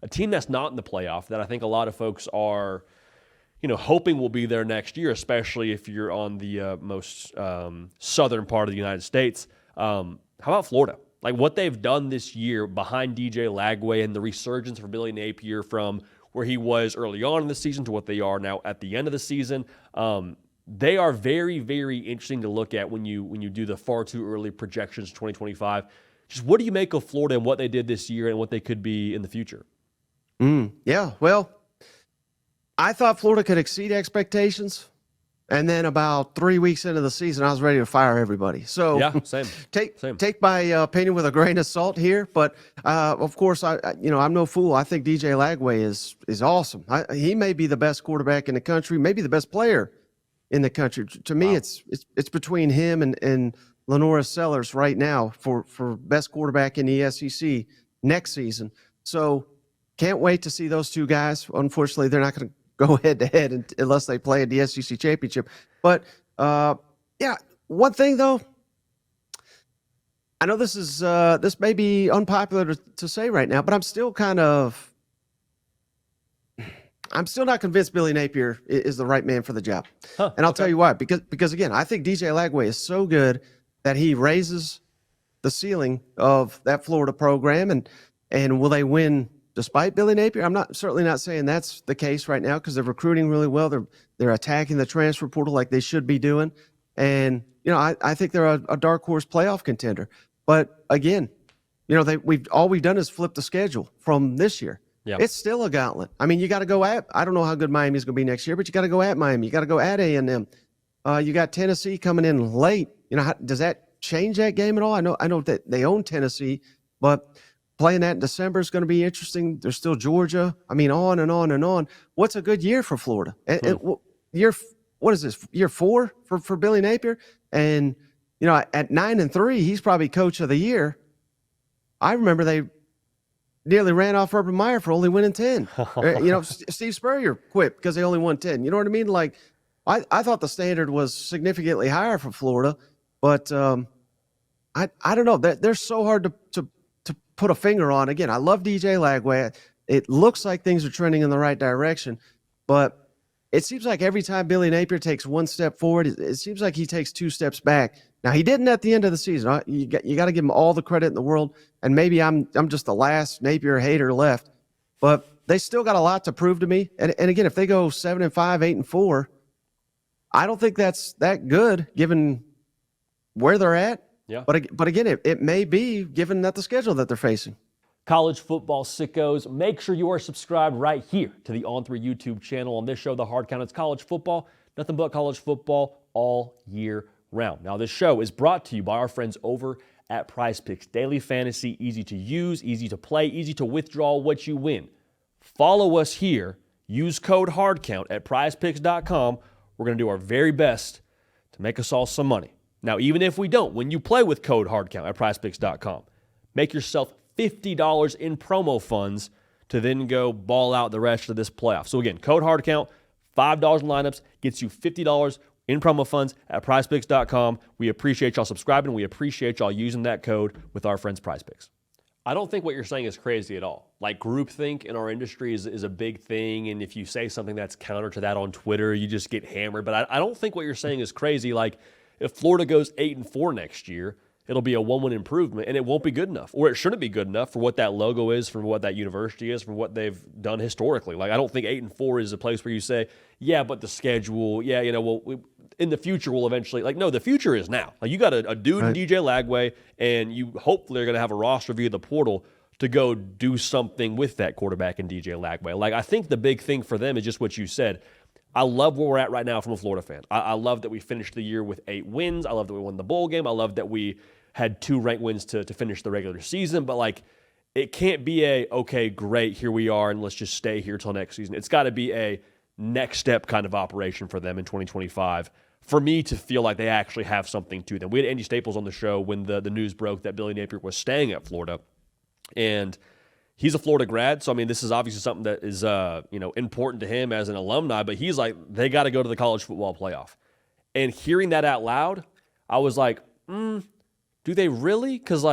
a team that's not in the playoff that I think a lot of folks are, hoping will be there next year, especially if you're on the most southern part of the United States. How about Florida? Like what they've done this year behind DJ Lagway and the resurgence for Billy Napier from where he was early on in the season to what they are now at the end of the season. They are very, very interesting to look at when you do the far too early projections 2025. Just what do you make of Florida and what they did this year and what they could be in the future? Yeah, well, I thought Florida could exceed expectations. And then about 3 weeks into the season, I was ready to fire everybody. So yeah, same. Take my opinion with a grain of salt here. But of course, I'm no fool. I think DJ Lagway is awesome. He may be the best quarterback in the country, maybe the best player in the country. To me, it's between him and Lenora Sellers right now for best quarterback in the SEC next season. So can't wait to see those two guys. Unfortunately, they're not going to go head-to-head unless they play at the SEC championship. But, one thing, though, I know this may be unpopular to say right now, but I'm still not convinced Billy Napier is the right man for the job. And I'll tell you why. Because, again, I think DJ Lagway is so good that he raises the ceiling of that Florida program. And will they win despite Billy Napier? I'm certainly not saying that's the case right now because they're recruiting really well. They're attacking the transfer portal like they should be doing. And, I think they're a dark horse playoff contender. But again, we've done is flip the schedule from this year. Yeah. It's still a gauntlet. I mean, you got to go at, I don't know how good Miami's going to be next year, but you got to go at Miami. You got to go at A&M. You got Tennessee coming in late. Does that change that game at all? I know that they own Tennessee, but playing that in December is going to be interesting. There's still Georgia. I mean, on and on and on. What's a good year for Florida? What is this? Year 4 for Billy Napier? And, at 9-3, he's probably coach of the year. I remember they nearly ran off Urban Meyer for only winning 10. Steve Spurrier quit because they only won 10. You know what I mean? Like, I thought the standard was significantly higher for Florida, but I don't know. They're so hard to put a finger on. Again, I love DJ Lagway. It looks like things are trending in the right direction, but it seems like every time Billy Napier takes one step forward, it seems like he takes 2 steps back. Now, he didn't at the end of the season. You got to give him all the credit in the world, and maybe I'm just the last Napier hater left, but they still got a lot to prove to me. And again, if they go 7-5, 8-4, I don't think that's that good given where they're at. Yeah. But again, it may be given that the schedule that they're facing. College football sickos, make sure you are subscribed right here to the On3 YouTube channel. On this show, The Hard Count, it's college football, nothing but college football all year round. Now, this show is brought to you by our friends over at Prize Picks. Daily fantasy, easy to use, easy to play, easy to withdraw what you win. Follow us here. Use code HARDCOUNT at prizepicks.com. We're going to do our very best to make us all some money. Now, even if we don't, when you play with code HARDCOUNT at prizepicks.com, make yourself $50 in promo funds to then go ball out the rest of this playoff. So again, code HARDCOUNT, $5 in lineups, gets you $50 in promo funds at prizepicks.com. We appreciate y'all subscribing. We appreciate y'all using that code with our friends PrizePicks. I don't think what you're saying is crazy at all. Like, groupthink in our industry is a big thing, and if you say something that's counter to that on Twitter, you just get hammered. But I don't think what you're saying is crazy. Like, if Florida goes 8-4 next year, it'll be a 1-win improvement, and it won't be good enough, or it shouldn't be good enough for what that logo is, for what that university is, for what they've done historically. Like, I don't think 8-4 is a place where you say, yeah, but the schedule, in the future we'll eventually, no, the future is now. Like, you got a dude in DJ Lagway, and you hopefully are going to have a roster via the portal to go do something with that quarterback in DJ Lagway. Like, I think the big thing for them is just what you said. I love where we're at right now from a Florida fan. I love that we finished the year with 8 wins. I love that we won the bowl game. I love that we had 2 ranked wins to finish the regular season. But, it can't be okay, great, here we are, and let's just stay here till next season. It's got to be a next step kind of operation for them in 2025 for me to feel like they actually have something to them. We had Andy Staples on the show when the news broke that Billy Napier was staying at Florida. And he's a Florida grad, so, this is obviously something that is, important to him as an alumni, but he's like, they got to go to the college football playoff. And hearing that out loud, I was like, do they really? Because,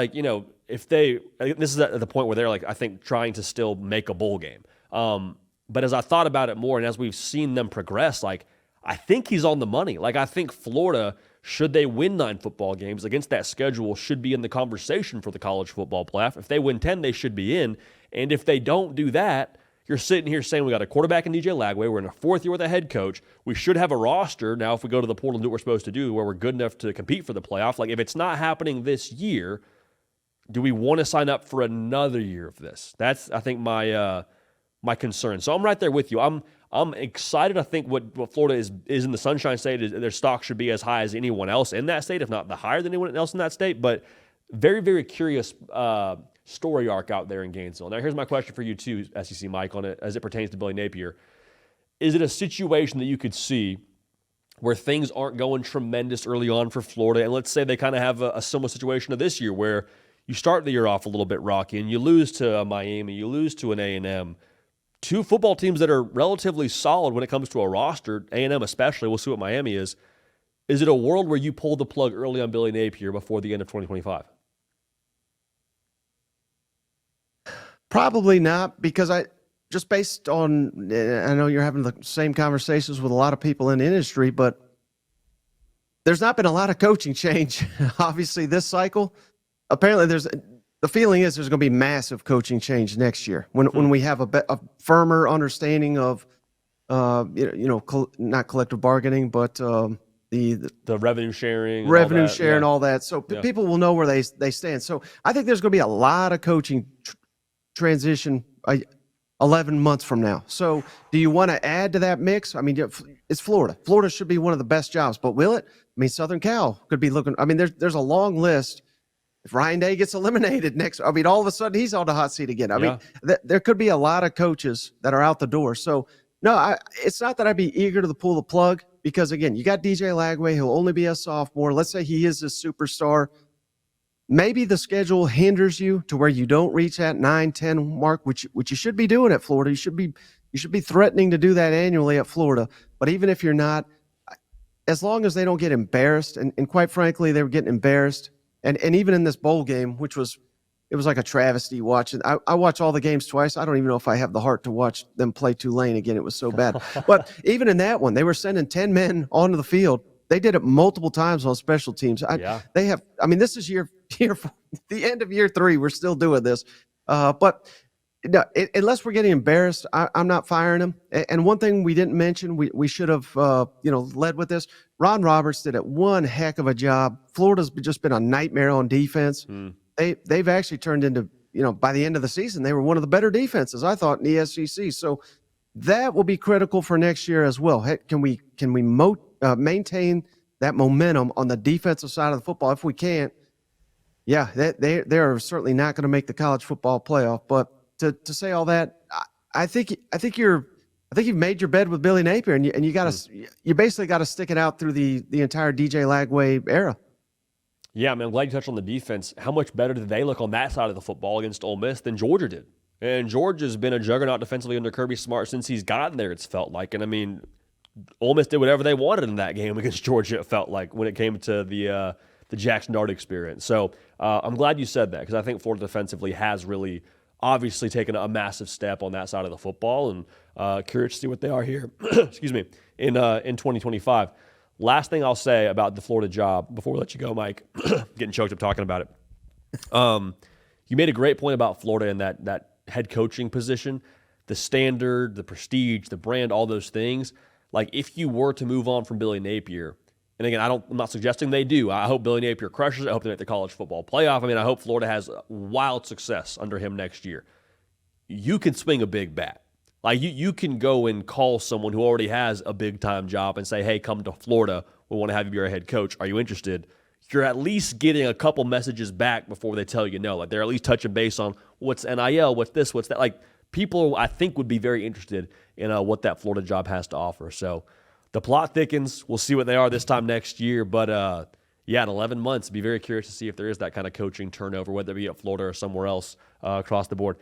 if they, this is at the point where they're like, I think, trying to still make a bowl game. But as I thought about it more and as we've seen them progress, like, I think he's on the money. Like, I think Florida, should they win 9 football games against that schedule, should be in the conversation for the college football playoff. If they win 10, they should be in. And if they don't do that, you're sitting here saying we got a quarterback in DJ Lagway. We're in a 4th year with a head coach. We should have a roster. Now, if we go to the portal and do what we're supposed to do, where we're good enough to compete for the playoff, like, if it's not happening this year, do we want to sign up for another year of this? That's, I think, my concern. So I'm right there with you. I'm excited. I think what Florida is in the Sunshine State is their stock should be as high as anyone else in that state, if not the higher than anyone else in that state. But very, very curious story arc out there in Gainesville. Now, here's my question for you too, SEC Mike, on it as it pertains to Billy Napier. Is it a situation that you could see where things aren't going tremendous early on for Florida, and let's say they kind of have a similar situation to this year where you start the year off a little bit rocky and you lose to Miami, you lose to an A&M, 2 football teams that are relatively solid when it comes to a roster, A&M especially, we'll see what Miami is. Is it a world where you pull the plug early on Billy Napier before the end of 2025? Probably not, because just based on, I know you're having the same conversations with a lot of people in the industry, but there's not been a lot of coaching change, obviously, this cycle. Apparently, the feeling is there's going to be massive coaching change next year when we have a firmer understanding of, not collective bargaining, but the revenue sharing, all that. So people will know where they stand. So I think there's going to be a lot of coaching transition 11 months from now. So do you want to add to that mix? I mean, it's Florida. Florida should be one of the best jobs, but will it? I mean, Southern Cal could be looking. I mean, there's a long list. If Ryan Day gets eliminated next, I mean, all of a sudden he's on the hot seat again. I mean, there could be a lot of coaches that are out the door. So no, it's not that I'd be eager to pull the plug, because again, you got DJ Lagway. He'll only be a sophomore. Let's say he is a superstar. Maybe the schedule hinders you to where you don't reach that 9-10 mark, which you should be doing at Florida. You should be threatening to do that annually at Florida. But even if you're not, as long as they don't get embarrassed, and quite frankly, they were getting embarrassed. And even in this bowl game, it was like a travesty watching. I watch all the games twice. I don't even know if I have the heart to watch them play Tulane again. It was so bad. But even in that one, they were sending 10 men onto the field. They did it multiple times on special teams. They have. I mean, this is year the end of year 3. We're still doing this, but no, unless we're getting embarrassed, I'm not firing them. And one thing we didn't mention, we should have led with this. Ron Roberts did one heck of a job. Florida's just been a nightmare on defense. They've actually turned into, by the end of the season, they were one of the better defenses, I thought, in the SEC. So that will be critical for next year as well. Heck, can we maintain that momentum on the defensive side of the football? If we can't, they are certainly not going to make the college football playoff. But to say all that, I think you've made your bed with Billy Napier, and you basically got to stick it out through the entire DJ Lagway era. Yeah, man, I'm glad you touched on the defense. How much better did they look on that side of the football against Ole Miss than Georgia did? And Georgia's been a juggernaut defensively under Kirby Smart since he's gotten there, it's felt like. And I mean, Ole Miss did whatever they wanted in that game against Georgia, it felt like, when it came to the Jackson Dart experience. So I'm glad you said that, because I think Florida defensively has really obviously taken a massive step on that side of the football, and curious to see what they are here excuse me, in 2025. Last thing I'll say about the Florida job before we let you go, Mike, getting choked up talking about it. You made a great point about Florida and that head coaching position, the standard, the prestige, the brand, all those things. Like, if you were to move on from Billy Napier, and again, I'm not suggesting they do. I hope Billy Napier crushes it. I hope they make the college football playoff. I mean, I hope Florida has wild success under him next year. You can swing a big bat. Like, you can go and call someone who already has a big-time job and say, hey, come to Florida. We want to have you be our head coach. Are you interested? You're at least getting a couple messages back before they tell you no. Like, they're at least touching base on what's NIL, what's this, what's that. Like, people, I think, would be very interested in what that Florida job has to offer. So the plot thickens. We'll see what they are this time next year. But, in 11 months, be very curious to see if there is that kind of coaching turnover, whether it be at Florida or somewhere else across the board.